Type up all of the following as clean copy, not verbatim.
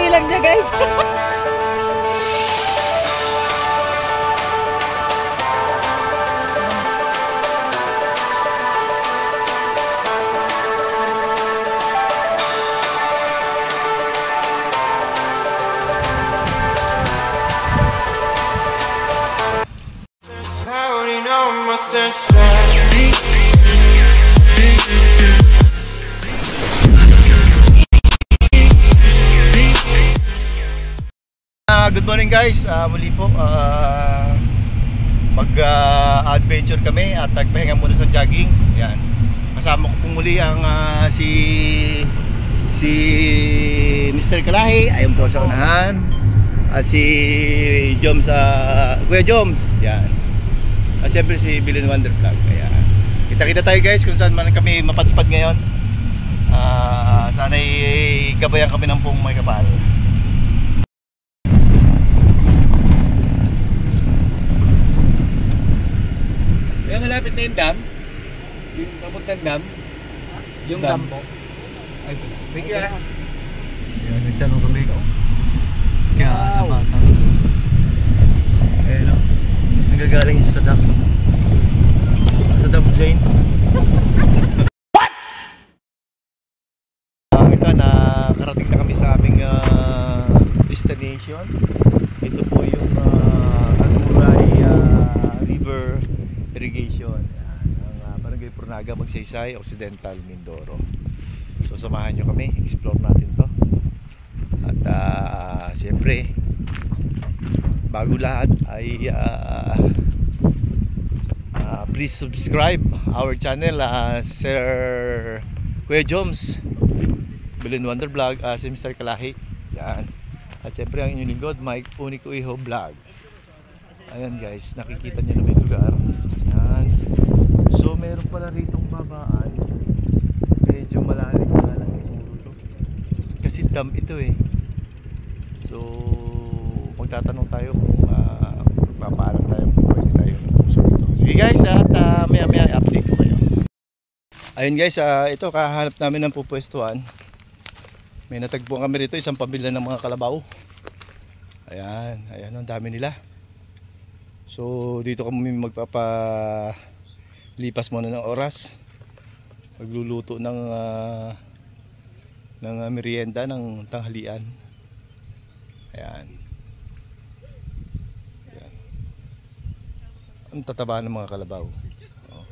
lang niya guys. Good morning guys, muli po mag-adventure kami at nagpahinga muna sa jogging. Yan. Kasama ko po muli ang si Mr. Kalahi, ayun po sa unahan. At si Joms, Kuya Joms. Yan. At siyempre si Bilin Wonder Vlog. Ayan. Kita-kita tayo guys kung saan man kami mapatupad ngayon. Sana'y gabayan kami ng pong may kapal. Kaya malapit na yung dam. Yung papuntang dam. Yung dam po. Ay, bigla. Ayan, nagtanong kami. Kaya sa bata. Ayan o. Nagagaling sa dam. Sa dam Hussein. What? Ito, nakarating na kami sa aming destination. Ito po yung Anuray River Irrigation. Ang Barangay Purnaga, Magsaysay, Occidental, Mindoro. So samahan nyo kami, explore natin to. At siyempre bago lahat ay please subscribe our channel, Sir Kuya Joms, Bilin Wonder Vlog, si Mr. Kalahi. Yan. At siyempre ang inyong lingkod, Mike Unico Iho Vlog. Ayan guys, nakikita nyo naman yung lugar. Ayan. So meron pala ritong babaan. Medyo malalim na lang siguro to. Kasi dam ito eh. So magtatanong tayo kung magpapaalam tayo kung pwede tayo puso dito. Sige guys, at maya maya update ko kayo. Ayun guys, ito kahanap namin ng pupwestuhan. May natagpuan kami rito, isang pamilya ng mga kalabaw. Ayan, ayan ang dami nila. So dito kami magpapalipas muna ng oras. Magluluto ng merienda ng tanghalian. Ayan. Ayan. Ang tataba ng mga kalabaw. Oh.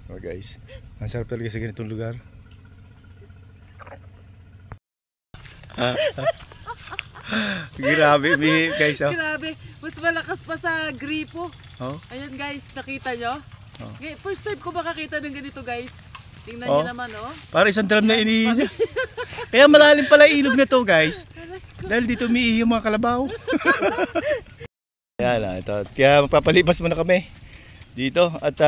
Oh guys, ang sarap talaga sa ganitong lugar. Grabe guys, oh. Grabe, mas malakas pa sa gripo. Oh. Ayan guys, nakita nyo? Oh. First time ko makakita ng ganito guys. Tingnan nyo naman oh. Para isang drum na inihi niya. Kaya malalim pala ilog na to guys. Dahil dito umiihi yung mga kalabaw. Ayan na, ito. Kaya magpapalipas muna kami dito. At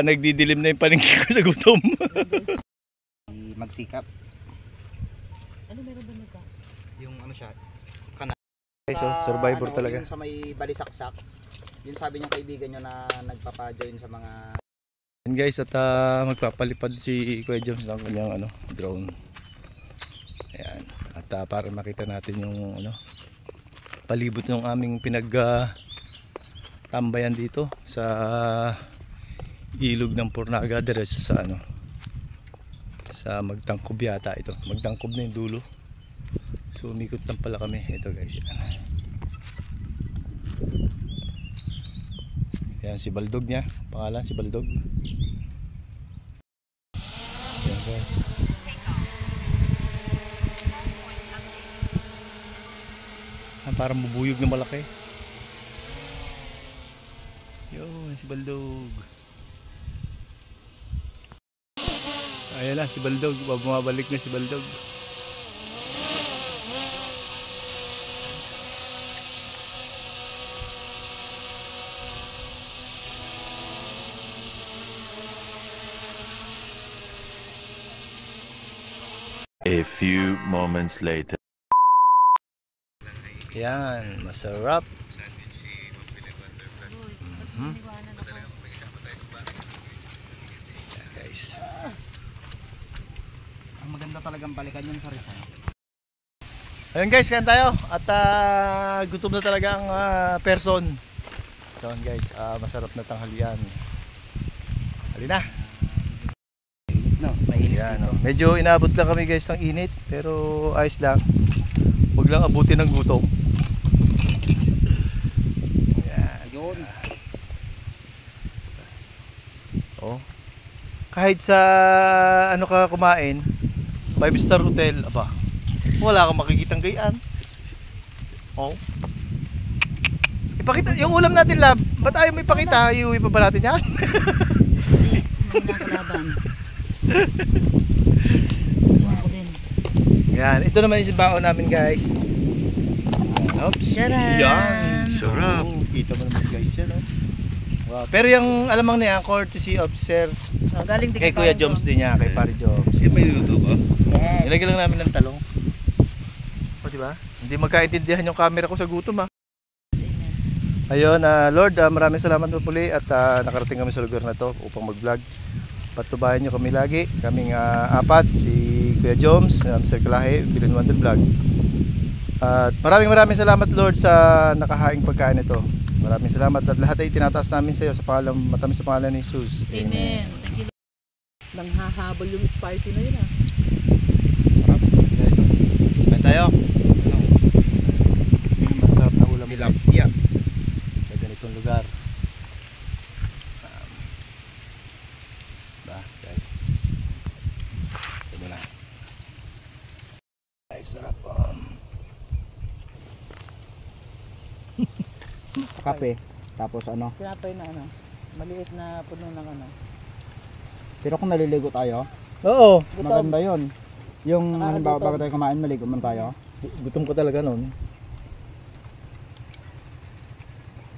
nagdidilim na yung paningin ko sa gutom. Magsikap. Ano meron ba nito? Yung ano siya, So, survivor talaga. Yung sa may balisaksak. Yun sabi ng kaibigan nyo na nagpapa-join sa mga... And guys, at magpapalipad si Kuya Joms ng kanyang drone. Ayan. At para makita natin yung palibot ng aming tambayan dito sa ilog ng Purnaga, diretso sa sa Magtangkob yata ito. Magtangkob na yung dulo. So umikot lang pala kami. Ito guys, yan si Baldog niya, pangalan si Baldog. Yan guys. Parang bubuyog na malaki. Yun si Baldog. Ayan na si Baldog, bumabalik na si Baldog. A few moments later. Yan, masarap. guys. Ang maganda talagang balikan yun sa Rizal. Ayun guys, kain tayo. At gutom na talaga ang person. Ayun guys, masarap na tanghalian. Halina. No, mainit Yan, dito. medyo inabot lang kami guys ng init, pero ayos lang. Huwag lang abutin ng gutom. Yan. Yun. Oh. Kahit sa ano ka kumain, 5-star hotel, aba, wala kang makikitang gayaan. Oh. Ipakita, yung ulam natin lab, ba't ayaw mo ipakita? Iuwi pa ba natin yan? Hindi na kalaban. Ako din. Yan, ito naman yung baon namin guys. Oops. Tcharan! Yan, sarap. Kita mo naman guys yan, oh. Wow. Pero yung alamang na yan, courtesy of Sir Oh, galing din kay Kuya Joms din niya, kay Pari Joms. Siya ba niluto ko? Yes. Nilagyan lang namin ng talong. O, diba? Hindi magkaintindihan yung camera ko sa gutom, ha. Ayun, Lord, maraming salamat po puli at nakarating kami sa lugar na to upang mag-vlog. Patubayan nyo kami lagi. Kaming apat, si Kuya Joms, Sir Kalahi, Bilin Wonder Vlog. At maraming salamat Lord sa nakahaing pagkain ito. Maraming salamat at lahat ay tinataas namin sa iyo sa pangalan, matamis sa pangalan ni Jesus. Amen. Thank you. Nang hahabol yung spicy na yun, Sarap. Guys, kain tayo. Masarap na ulam. Tilapia. Sa ganitong lugar. Ba, guys. Ito na. Ay, sarap. Kape. Tapos ano. Tinapay na maliit na puno ng Pero kung naliligo tayo, Oo. maganda yun. Yung halimbawa Nakakagutom. bago tayo kumain, maligo man tayo. Gutom ko talaga noon.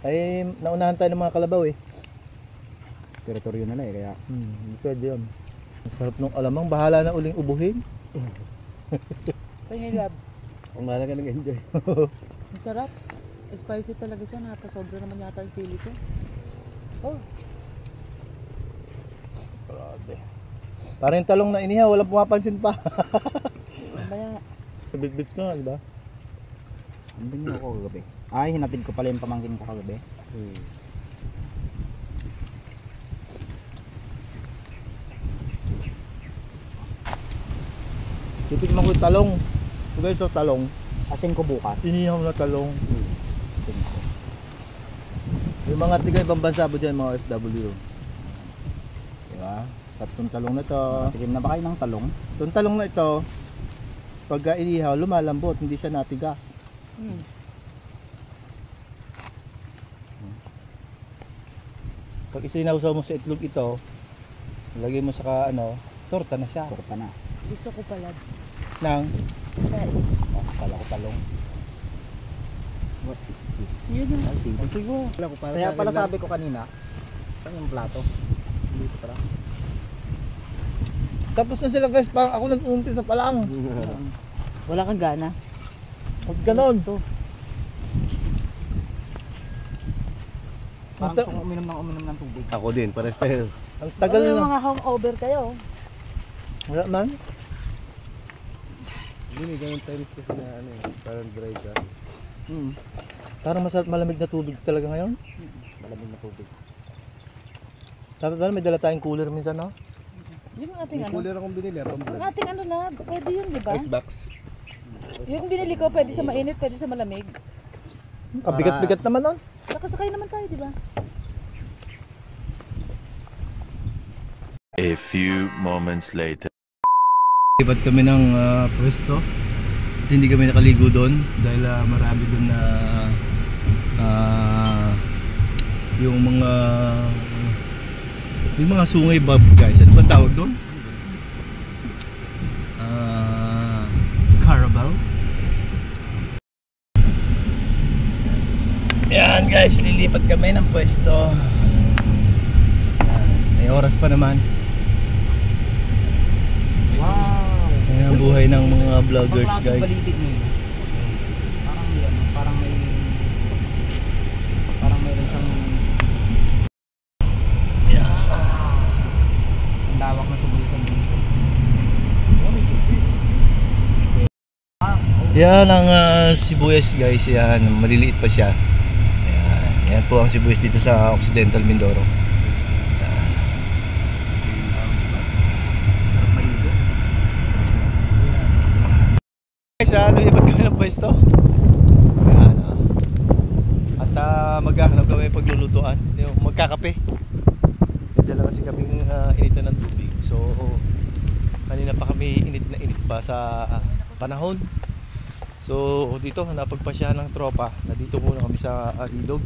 Ay, naunahan tayo ng mga kalabaw eh. Teritoryo nila eh, kaya Hindi pwede yun. Ang sarap nung alamang, bahala na uling ubuhin. Pangilab. Kung mahal ka nag-enjoy. Ang sarap. Spicy talaga siya. Napasobra naman yata ang sili ko. Oh, Grabe. Parang yung talong na inihaw, walang pumapansin pa. mamaya. Bit-bit ko, di ba? andun niyo ako kagabi. Ay, hinatid ko pala yung pamangkin ko kagabi. Titignan ko yung talong. So guys, so talong. Asin ko bukas. Inihaw na talong. Asin ko. Yung mga tigay pambansa po dyan, mga FW. Diba? Sa itong talong na to. Tikim na ba kayo ng talong? Itong talong na ito, pagka inihaw, lumalambot, hindi siya natigas. Pag isinawsaw mo sa itlog ito, lagay mo sa torta na siya. Torta na. Gusto ko pala. Nang, Oh, kala ko talong. What is this? Yun na. Ay, sige. siguro. Kaya pala sabi ko kanina, saan yung plato? Dito pala. Tapos na sila guys, parang ako nag-umpisa pa lang. Wala kang gana. Pag ganon. Ito. Parang gusto kong uminom ng tubig. Ako din, pares tayo. Ang tagal Yung na. mga hangover kayo. Wala man. Hindi, may ganun times kasi na parang dry ka. Parang masarap malamig na tubig talaga ngayon. Malamig na tubig. Dapat ba may dala tayong cooler minsan, no? Yung ating May cooler akong binili, Yung pang-vlog. ating lab. Pwede yun, di ba? Icebox. Yung binili ko, pwede sa mainit, pwede sa malamig. Kabigat-bigat naman nun. Nakasakay naman tayo, di ba? A few moments later. Lipat kami ng pwesto. At hindi kami nakaligo doon dahil marami doon na yung mga sungay bob guys. Ano ba tawag doon? Carabao. Yan guys, lilipat kami ng pwesto. Yan, may oras pa naman. Wow! Yan ang buhay ng mga vloggers guys. Balitig niyo. Parang may parang mayroon siyang ang lawak Yan ang sibuyas guys, yan, maliliit pa siya. Yan po ang sibuyas dito sa Occidental Mindoro. Yan. Guys, lumipat kami ng pwesto. Yan, at maghahanap kami paglulutuan, yung magkakape. Dala kasi kaming initan ng tubig. So kanina pa kami init na init pa sa panahon. So dito napagpasya ng tropa na dito muna kami sa ilog.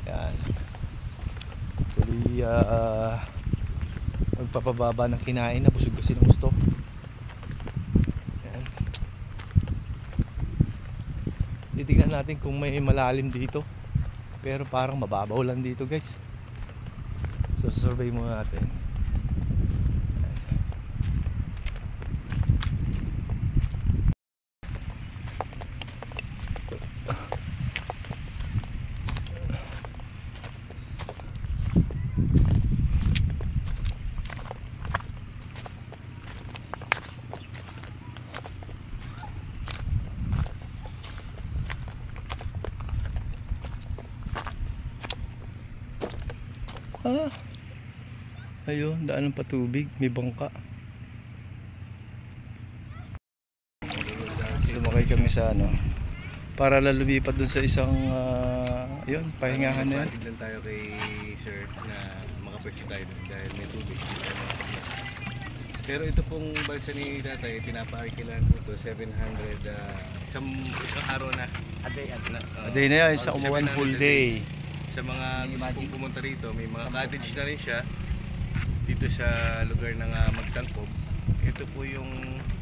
Yan. Tuloy magpapababa ng kinain na busog kasi ng gusto. Yan. Titignan natin kung may malalim dito. Pero parang mababaw lang dito guys. So survey muna natin. Ayun, daan ng patubig, may bangka. Sumakay kami sa para lumipat dun sa isang yun, pahingahan na yan. Lang tayo kay sir na makapwesto tayo dahil may tubig. Pero ito pong balsa ni tatay, pinapaarkilan po to 700 isang araw na. A day. A day na yan, isang umuwan full day. Sa mga gusto pong pumunta rito, may mga cottage na rin siya dito sa lugar ng Magtangkob. Ito po yung,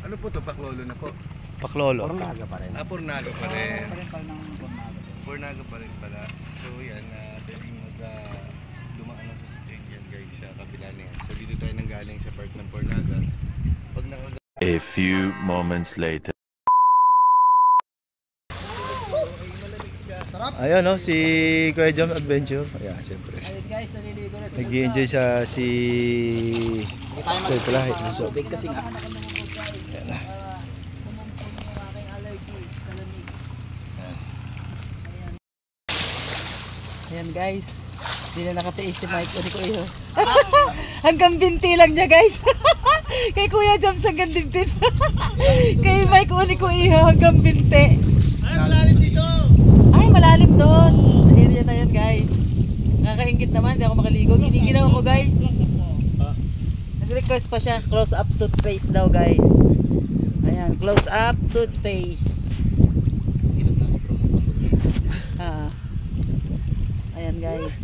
ano po to, Paklolo na po? Paklolo. Pornaga pa rin. Pornaga pa rin. Pa rin pala ng Pornaga. Pornaga pa rin pala. So yan, pwedeng dumaan na sa stream yan guys sa kabila na yan. So dito tayo nanggaling sa part ng Pornaga. Pag A few moments later. Ayun si Kuya Jom Adventure. Ayan, siyempre. Ayun guys, naliligo na Nag-i-enjoy siya si Sir Kalahi. So, tubig kasi nga. ayan na. Ayan guys, hindi na nakatiis si Mike. Uli ko iyo. Hanggang binti lang niya guys. Kay Kuya Joms hanggang dibdib. Kay Mike uli ko iyo hanggang binti. Ay, malalim dito! Ay, malalim doon. Sa area na yan guys. Nakakaingit naman, hindi ako makaligo. Giniginaw ko guys. Nag-request pa siya, close up toothpaste daw guys. Ayan, close up toothpaste. Ayan guys.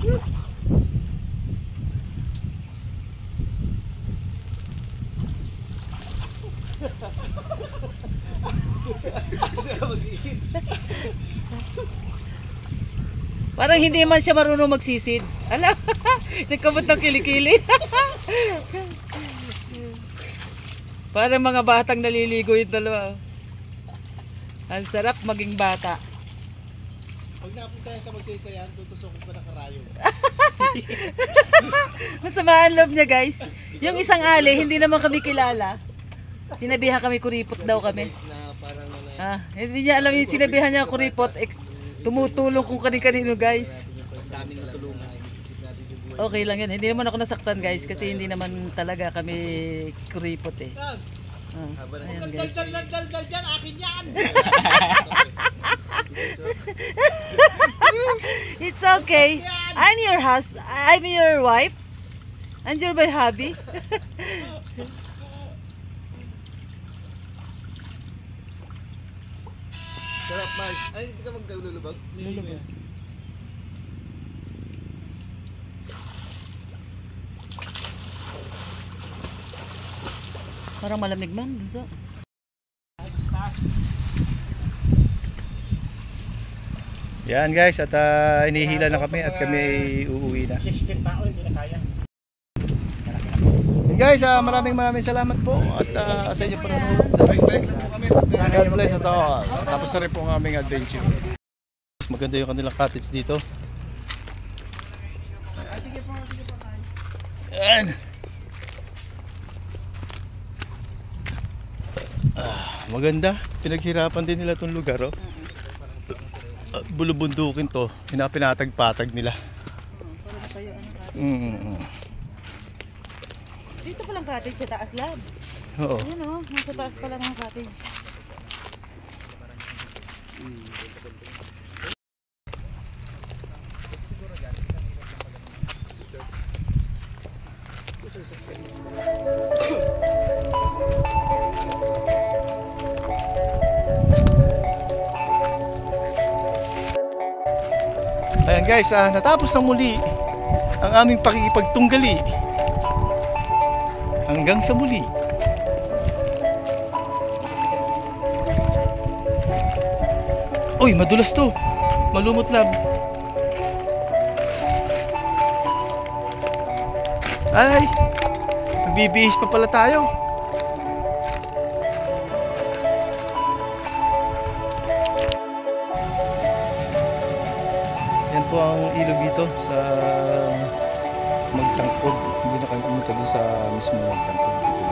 Parang hindi man siya marunong magsisid. Ala, nagkamot ng kilikili. Parang mga batang naliligo yung dalawa. Ang sarap maging bata. Pag napunta yan sa magsasayan, tutusok ko pa na karayo. Masama ang loob niya guys. Yung isang ali, hindi naman kami kilala. Sinabihan kami kuripot daw kami. Na parang Hindi niya alam yung sinabihan niya kuripot. Tumutulong kung kanin-kanino guys. daming natulungan. Okay lang yan. Hindi naman ako nasaktan guys kasi hindi naman talaga kami kuripot eh. Ayan guys. Dal dyan, akin yan! It's okay. I'm your wife. And you're my hubby. Sarap, Mars. Ay, hindi ka magdululubag? Lulubog. Parang malamig man. Gusto. Yan guys, at inihila na kami at kami uuwi na. 16 tao, hindi na kaya. Yan guys, maraming salamat po at sa inyo panonood. God bless at all. Tapos na rin po ang aming adventure. Maganda yung kanilang cottage dito. Yan. maganda. Pinaghirapan din nila itong lugar, oh. Bulubundukin to. Pinapinatag-patag nila. Parang kayo, ano, cottage. Mm. Dito palang cottage sa taas, lab. Oo. Ayan o, nasa taas pala mga cottage. Ayan guys, natapos na muli ang aming pakikipagtunggali. Hanggang sa muli. Uy, madulas to. Malumot, lab. Ay, nagbibihis pa pala tayo. Yan po ang ilog dito sa Magtangkod. Hindi na kami pumunta doon sa mismo Magtangkod dito.